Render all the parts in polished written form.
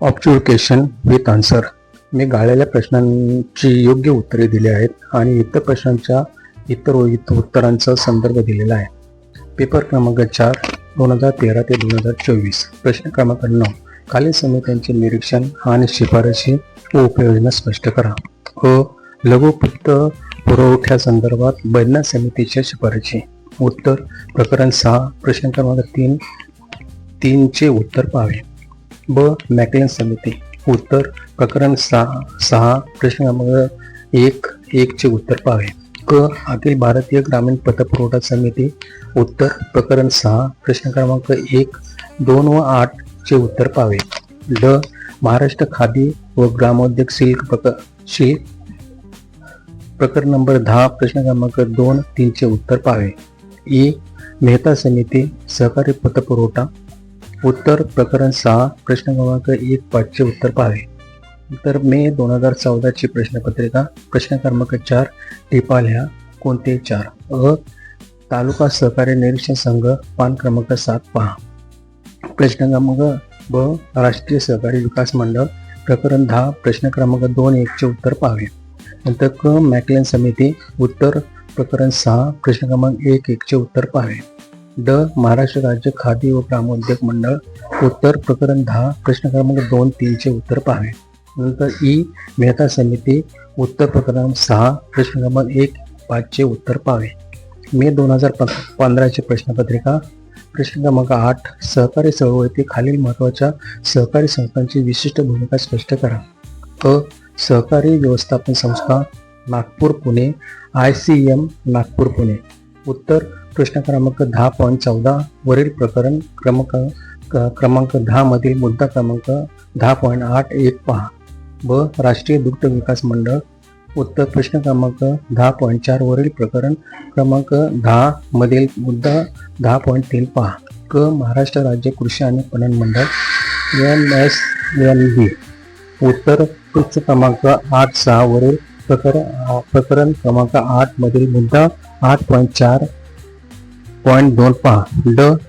Observation with answer. मी गाळलेल्या प्रश्नांची योग्य उत्तरे दिली आहेत आणि इतर प्रश्नांच्या इतर उत्तरांचा संदर्भ दिलेला आहे. पेपर क्रमांक 4 2013 ते 2024. प्रश्न क्रमांक 9. खालील समित्यांचे निरीक्षण आणि शिफारशी व उपाययोजना स्पष्ट करा. लघु वित्त पुरवठ्यासंदर्भात बैठक समितीच्या शिफारशी. उत्तर प्रकरण 6 प्रश्न क्रमांक 3 चे उत्तर पाहावे. मॅकलेन समिती. उत्तर प्रकरण 6 प्रश्न क्रमांक 1 चे उत्तर पाहावे. अखिल भारतीय ग्रामीण पतपुरवठा समिती. उत्तर प्रकरण 6 प्रश्न क्रमांक 1, 2 व 8 चे उत्तर पाहावे. महाराष्ट्र खादी व ग्रामोद्योग सिल्क प्रकरण नंबर 10 प्रश्न क्रमांक 2, 3 चे उत्तर पाहावे. मेहता समिती सहकारी पतपुरवठा. उत्तर प्रकरण 6 प्रश्न क्रमांक 1, 5 चे उत्तर पाहावे. तर मे 2014 ची प्रश्नपत्रिका. प्रश्न क्रमांक 4 टिपा लिहा. कोणते 4? तालुका सहकारी निरीक्षण संघ पान क्रमांक 7 पहा. प्रश्न क्रमांक राष्ट्रीय सहकारी विकास मंडळ प्रकरण 10 प्रश्न क्रमांक 2, 1 चे उत्तर पाहावे. नंतर मॅकलेन समिती. उत्तर प्रकरण 6 प्रश्न क्रमांक 1, 1 चे उत्तर पाहावे. महाराष्ट्र राज्य खादी व ग्रामोद्योग मंडळ. उत्तर प्रकरण 10 प्रश्न क्रमांक 2, 3 चे उत्तर पाहावे. नंतर मेहता समिती. उत्तर प्रकरण 6 प्रश्न क्रमांक 1, 5 चे उत्तर पाहावे. मे 2015 ची प्रश्नपत्रिका. प्रश्न क्रमांक 8 सहकारी चळवळीतील खालील महत्त्वाच्या सहकारी संस्थांची विशिष्ट भूमिका स्पष्ट करा. सहकारी व्यवस्थापन संस्था नागपूर पुणे. ICM नागपूर पुणे. उत्तर प्रश्न क्रमांक 10.14 वरील प्रकरण क्रमांक 10 मधील मुद्दा क्रमांक 10.81 पहा. राष्ट्रीय दुग्ध विकास मंडळ. उत्तर प्रश्न क्रमांक 10.4 वरील प्रकरण क्रमांक 10 मधील मुद्दा 10.3 पहा. महाराष्ट्र राज्य कृषी आणि पणन मंडळ MSNB. उत्तर पृष्ठ क्रमांक 8.6 वरील प्रकरण क्रमांक 8 मधील मुद्दा 8.4.2 पहा.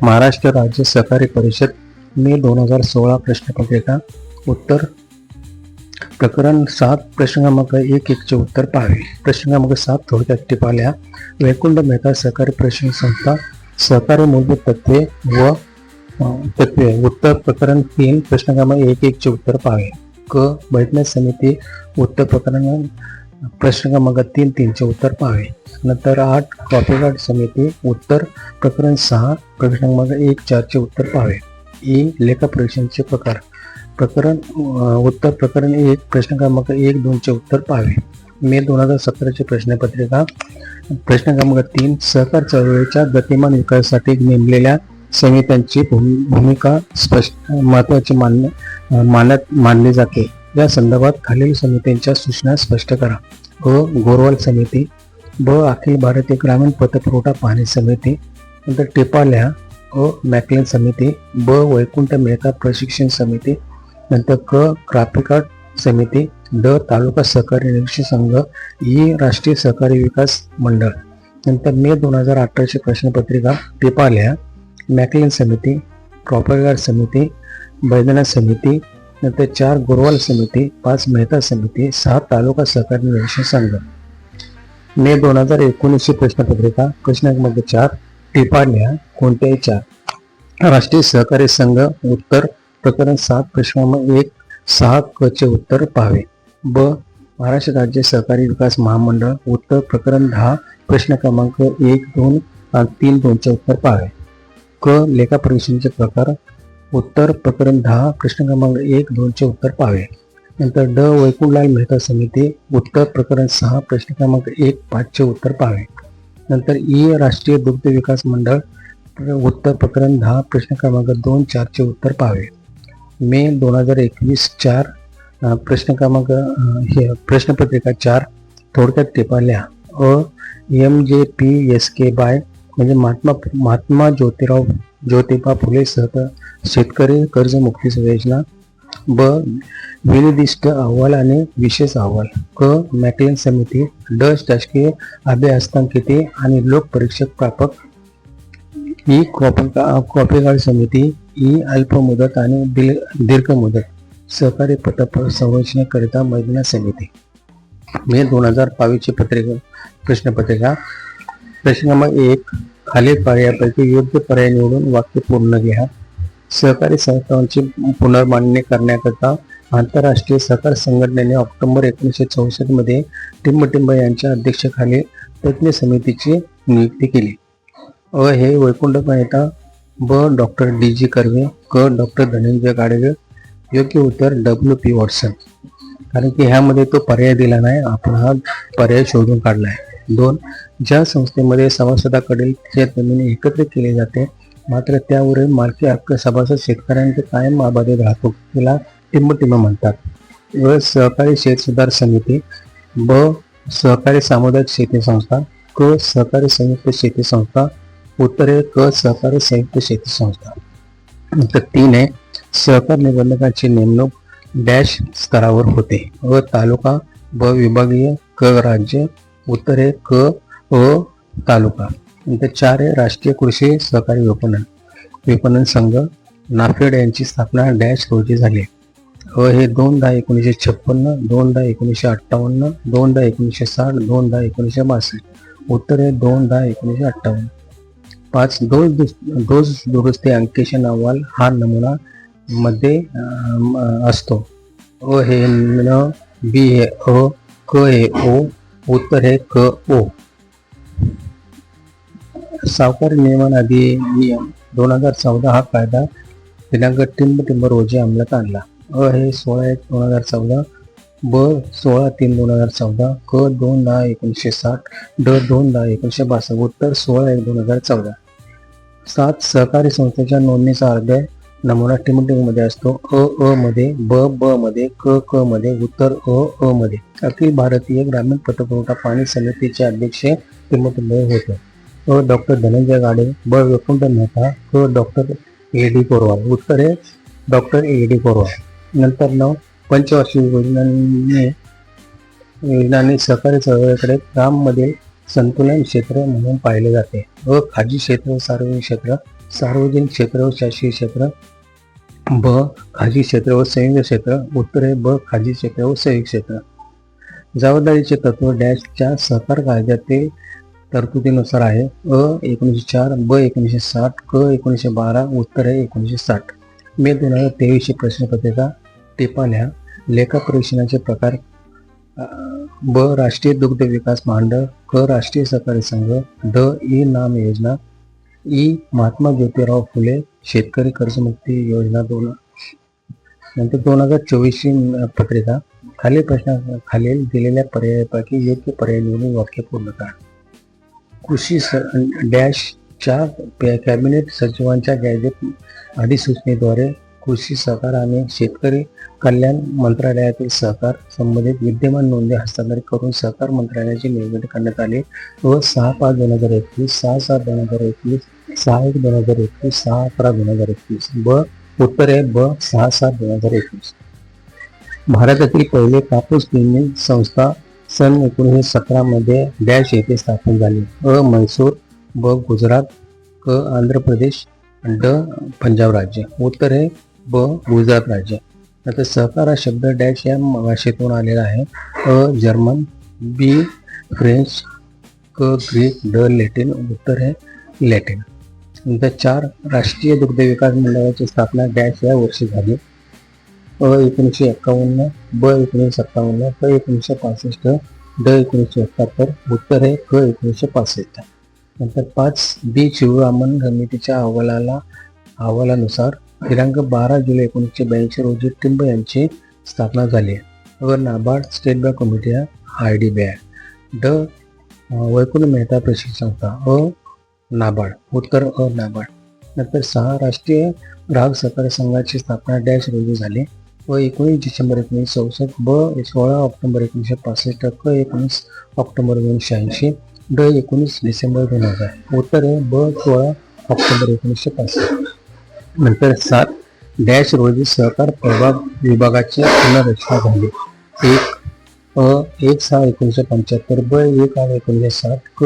महाराष्ट्र राज्य सहकारी परिषद मे 2016 प्रश्नपत्रिका. उत्तर प्रकरण 7 प्रश्न क्रमांक 1, 1 चे उत्तर पाहावे. प्रश्न क्रमांक 7 थोडक्यात टिपा लिहा. वैकुंठ मेहता सहकारी प्रशिक्षण संस्था सहकारी मूलभूत तत्वे व तत्वे. उत्तर प्रकरण 3 प्रश्न क्रमांक 1, 1 चे उत्तर पाहावे. बैठक समिती. उत्तर प्रश्न क्रमांक 3, 3 चे उत्तर पाहावे. नंतर 8 कॉपीराइट समिती. उत्तर प्रकरण 6 प्रश्न क्रमांक 1, 4 चे उत्तर पाहावे. लेखा परीक्षांचे प्रकार. उत्तर प्रकरण 1 प्रश्न क्रमांक 1, 2 चे उत्तर पाहावे. मे 2017 ची प्रश्नपत्रिका. प्रश्न क्रमांक 3 सहकार चळवळीच्या गतिमान विकासासाठी नेमलेल्या समित्यांची भूमिका स्पष्ट महत्त्वाची मानली जाते. या संदर्भात खालील समित्यांच्या सूचना स्पष्ट करा. गोरवाल समिती. अखिल भारतीय ग्रामीण पतपुरवठा पाहणी समिती. नंतर टिपा लिहा. मॅकलेन समिती. वैकुंठ मेहता प्रशिक्षण समिती. नंतर क्राफ्टिकार्ड समिती. तालुका सहकारी निरीक्षण संघ. राष्ट्रीय सहकारी विकास मंडळ. नंतर मे 2018 ची प्रश्नपत्रिका. टिपा लिहा. मॅकलेन समिती. क्राफ्टिकार्ड समिती. बैद्यनाथ समिती. नंतर 4 गोरवाल समिती. 5 मेहता समिती. 6 तालुका सहकारी निरीक्षण संघ. मे 2019 ची प्रश्नपत्रिका. प्रश्न क्रमांक 4 टिपा लिहा. कोणत्याही 4? राष्ट्रीय सहकारी संघ. उत्तर प्रकरण 7 प्रश्न क्रमांक 1, 6 क चे उत्तर पाहावे. महाराष्ट्र राज्य सहकारी विकास महामंडळ. उत्तर प्रकरण 10 प्रश्न क्रमांक 1, 2 आणि 3, 2 चे उत्तर पाहावे. लेखा परीक्षांचे प्रकार. उत्तर प्रकरण 10 प्रश्न क्रमांक 1, 2 चे उत्तर पाहावे. नंतर वैकुंठलाल मेहता समिती. उत्तर प्रकरण 6 प्रश्न क्रमांक 1, 5 चे उत्तर पाहावे. नंतर राष्ट्रीय दुग्ध विकास मंडळ. उत्तर प्रकरण 10 प्रश्न क्रमांक 2, 4 चे उत्तर पाहावे. मे 2021 4 प्रश्न क्रमांक प्रश्नपत्रिका 4 थोडक्यात टिपा लिहा. MJPSK बाय म्हणजे महात्मा ज्योतिबा फुले शेतकरी कर्जमुक्ती योजना. विनिर्दिष्ट अहवाल आणि विशेष अहवाल. मॅकलेन समिती. शासकीय अभ्यासंकिते आणि लोक परीक्षक प्रापक. कॉपीराइट समिती. ई अल्प मुदत आणि दीर्घ मुदत सहकारी संरचनेकरिता महिला समिती. मे 2022 ची प्रश्नपत्रिका. प्रश्न क्रमांक 1. खालील पर्यायापैकी योग्य पर्याय निवडून वाक्य पूर्ण लिहा. सहकारी संस्थांची पुनर्मांडणी करण्याकरता आंतरराष्ट्रीय सहकार संघटनेने ऑक्टोबर 1964 मध्ये टिंब यांच्या अध्यक्षतेखाली तज्ञ समितीची नियुक्ती केली. अ. हे वैकुंठ मेहता. ब. Doctor D.G. कर्वे. क. डॉक्टर धनंजय गाडगे. योग्य उत्तर W.P. वॉटसन. कारण की ह्यामध्ये तो पर्याय दिला नाही, आपण हा पर्याय शोधून काढला आहे. 2. ज्या संस्थेमध्ये सभासदाकडील जमिनी एकत्रित केली जाते मात्र त्यावरील मालकी हक्क सभासद शेतकऱ्यांचे कायम अबाधित राहतो, तिला टिंब म्हणतात. व. सहकारी शेत सुधार समिती. ब. सहकारी सामुदायिक शेती संस्था. क. सहकारी संयुक्त शेती संस्था. उत्तर आहे क. सहकारी संयुक्त शेती संस्था. नंतर 3 आहे सहकार निबंधकांची नेमणूक डॅश स्तरावर होते. अ. तालुका. ब. विभागीय. क. राज्य. उत्तर आहे क. अ. तालुका. नंतर 4 आहे राष्ट्रीय कृषी सहकारी विपणन संघ नाफेड यांची स्थापना डॅश रोजी झाली. अ. हे 2/10/1956, 2/10/1958, 2/10/1960, 2/10/1962. उत्तर आहे 2/10/1958. 5. डोस दुरुस्ती अंकेशन अहवाल हा नमुना मध्ये असतो. अ. हे न. बी. हे अ. क. हे ओ. उत्तर हे क. ओ. सावकारी नियमन अधिनियम 2014 हा कायदा दिनांक टिंब रोजी अंमलात आणला. अ. हे 16/1/2014. ब. 16/3/2014. क. 2/10/1960. ड. 2/10/1962. उत्तर 16/1/2014. 7. सहकारी संस्थेच्या नोंदणीचा अर्ज नमुना टिंब मध्ये असतो. अ. मध्ये. ब. मध्ये. क. मध्ये. उत्तर अ. मध्ये. अखिल भारतीय ग्रामीण पतपुरवठा पाणी समितीचे अध्यक्ष टिंब होते. अ. डॉक्टर धनंजय गाडे. ब. वैकुंठ मेहता. क. Doctor A.D. कोरवाल. उत्तर आहे डॉक्टर A.D. कोरवाल. नंतर 9. पंचवार्षिक योजनांनी सहकारी चळवळीकडे ग्राममधील संतुलन क्षेत्र म्हणून पाहिले जाते. अ. खाजगी क्षेत्र व सार्वजनिक क्षेत्र. सार्वजनिक क्षेत्र व शासकीय क्षेत्र. ब. खाजगी क्षेत्र व संयुक्त क्षेत्र. उत्तर आहे ब. खाजगी क्षेत्र व संयुक्त क्षेत्र. जबाबदारीचे तत्व डॅशच्या सहकार कायद्यातील तरतुदीनुसार आहे. अ. 1904. ब. 1960. क. 1912. उत्तर आहे 1960. मे 2023 प्रश्नपत्रिका. टिपा लिहा. लेखा परीक्षणाचे प्रकार. ब. राष्ट्रीय दुग्ध विकास महामंडळ. क. राष्ट्रीय सहकारी संघ. ड. ई नाम योजना. ई. महात्मा ज्योतिराव फुले शेतकरी कर्जमुक्ती योजना 2. नंतर 2024 पत्रिका. खालील प्रश्न खालील दिलेल्या पर्यायापैकी योग्य पर्याय निवडून वाक्य पूर्ण करा. कृषी डॅशच्या कॅबिनेट सचिवांच्या गॅजेट अधिसूचनेद्वारे कृषी सहकार आणि शेतकरी कल्याण मंत्रालयातील सहकार संबंधित विद्यमान नोंदी हस्तांतरित करून सहकार मंत्रालयाची निर्मिती करण्यात आली. व 6/5/2021, 6/7/2021, 6/1/2021, 6/11/2021. ब. उत्तर आहे ब. 6/7/2021. भारतातील पहिले कापूस गिरणी संस्था सन 1917 मध्ये डॅश येथे स्थापन झाली. अ. म्हैसूर. ब. गुजरात. क. आंध्र प्रदेश. ड. पंजाब राज्य. उत्तर आहे ब. गुजरात राज्य. आता सहकार हा शब्द डॅश या भाषेतून आलेला आहे. अ. जर्मन. बी. फ्रेंच. क. ग्रीक. ड. लॅटिन. उत्तर आहे लॅटिन. नंतर 4. राष्ट्रीय दुग्ध विकास मंडळाची स्थापना डॅश या वर्षी झाली. अ. 1951. ब. 1957. क. 1965. ड. 1971. उत्तर आहे क. 1965. नंतर 5. बी. शिवरामन समितीच्या अहवालानुसार दिनांक 12 जुलै 1982 रोजी टिंब यांची स्थापना झाली. अ. NABARD. State Bank of India. IDBI. ड. वैकुंठ मेहता प्रशिक्षण संस्था. अ. नाबार्ड. उत्तर अ. नाबार्ड. नंतर 6. राष्ट्रीय ग्राहक सहकारी संघाची स्थापना डॅश रोजी झाली. व 19 डिसेंबर 1964. ब. 16 ऑक्टोबर 1965. क. 19 ऑक्टोबर 1980. ड. 19 डिसेंबर 2000. उत्तर आहे ब. 16 ऑक्टोबर 1965. नंतर 7. डॅश रोजी सहकार प्रभाग विभागाची पुनर्रचना झाली. 1. अ. 1/6/1975. ब. 1/8/1960. क.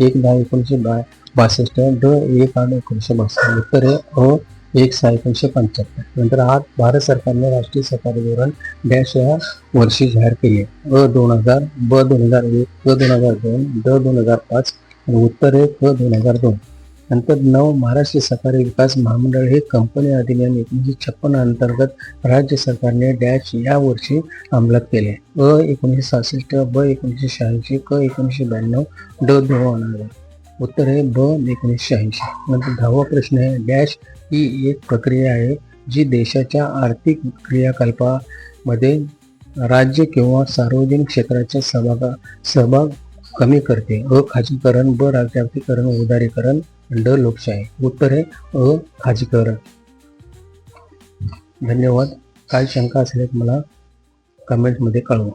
1/10/1962. ड. 1/8/1962. उत्तर आहे अ. 1975. नंतर आज भारत सरकारने राष्ट्रीय सहकारी धोरण डॅश या वर्षी जाहीर केले. 2000, ब 2001, क 2002, ड 2005 आणि उत्तर आहे क 2002. नंतर 9 महाराष्ट्र सहकारी विकास महामंडळ हे कंपनी अधिनियम 1956 अंतर्गत राज्य सरकारने डॅश या वर्षी अंमलात केले. 1966, ब 1986, क 1992, ड 2000. उत्तर आहे ब 1986. नंतर 10वा प्रश्न आहे डॅश ही एक प्रक्रिया आहे जी देशाच्या आर्थिक क्रियाकलापामध्ये राज्य किंवा सार्वजनिक क्षेत्राचा सहभाग कमी करते. खाजगीकरण, ब राज्याभिकरण, उदारीकरण, ड लोकशाही. उत्तर आहे खाजगीकरण. धन्यवाद. काय शंका असेल मला कमेंटमध्ये कळवा.